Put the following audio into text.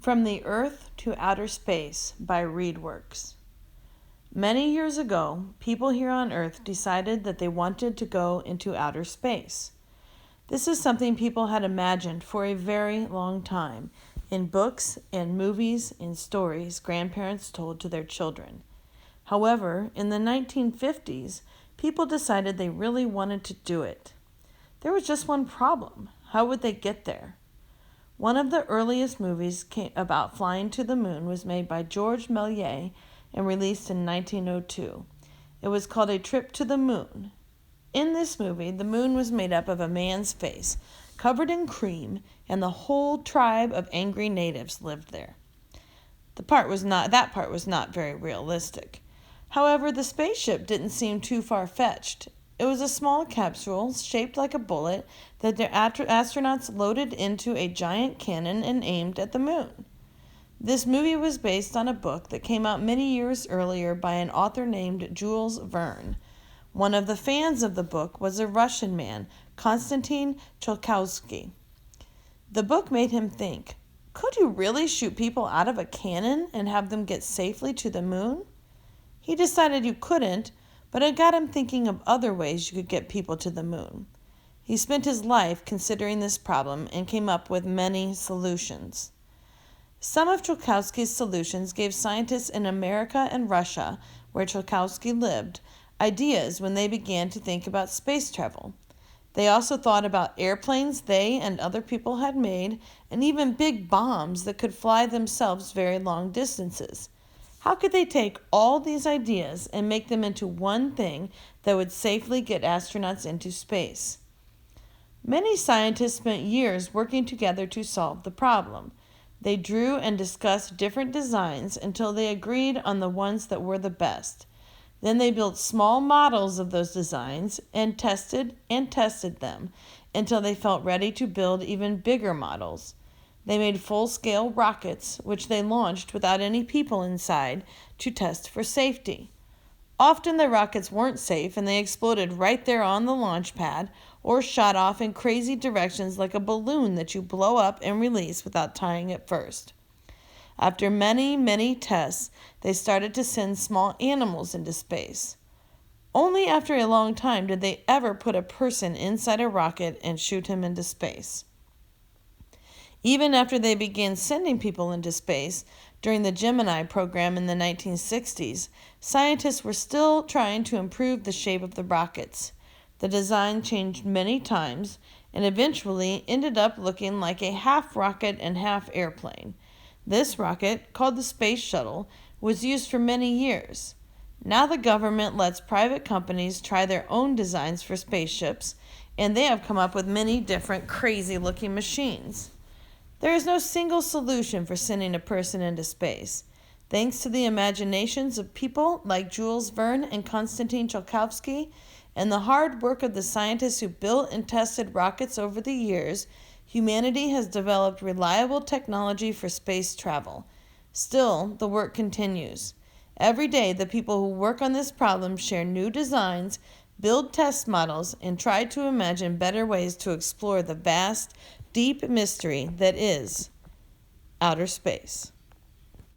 From the Earth to Outer Space by ReadWorks. Many years ago, people here on Earth decided that they wanted to go into outer space. This is something people had imagined for a very long time in books and movies and stories grandparents told to their children. However, in the 1950s, people decided they really wanted to do it. There was just one problem. How would they get there? One of the earliest movies about flying to the moon was made by George Méliès and released in 1902. It was called A Trip to the Moon. In this movie, the moon was made up of a man's face, covered in cream, and the whole tribe of angry natives lived there. That part was not very realistic. However, the spaceship didn't seem too far-fetched. It was a small capsule shaped like a bullet that the astronauts loaded into a giant cannon and aimed at the moon. This movie was based on a book that came out many years earlier by an author named Jules Verne. One of the fans of the book was a Russian man, Konstantin Tsiolkovsky. The book made him think, could you really shoot people out of a cannon and have them get safely to the moon? He decided you couldn't, but it got him thinking of other ways you could get people to the moon. He spent his life considering this problem and came up with many solutions. Some of Tsiolkovsky's solutions gave scientists in America and Russia, where Tsiolkovsky lived, ideas when they began to think about space travel. They also thought about airplanes they and other people had made, and even big bombs that could fly themselves very long distances. How could they take all these ideas and make them into one thing that would safely get astronauts into space? Many scientists spent years working together to solve the problem. They drew and discussed different designs until they agreed on the ones that were the best. Then they built small models of those designs and tested them until they felt ready to build even bigger models. They made full-scale rockets, which they launched without any people inside to test for safety. Often the rockets weren't safe and they exploded right there on the launch pad or shot off in crazy directions like a balloon that you blow up and release without tying it first. After many, many tests, they started to send small animals into space. Only after a long time did they ever put a person inside a rocket and shoot him into space. Even after they began sending people into space, during the Gemini program in the 1960s, scientists were still trying to improve the shape of the rockets. The design changed many times and eventually ended up looking like a half rocket and half airplane. This rocket, called the Space Shuttle, was used for many years. Now the government lets private companies try their own designs for spaceships, and they have come up with many different crazy-looking machines. There is no single solution for sending a person into space. Thanks to the imaginations of people like Jules Verne and Konstantin Tsiolkovsky, and the hard work of the scientists who built and tested rockets over the years, humanity has developed reliable technology for space travel. Still, the work continues. Every day, the people who work on this problem share new designs, build test models, and try to imagine better ways to explore the vast, deep mystery that is outer space.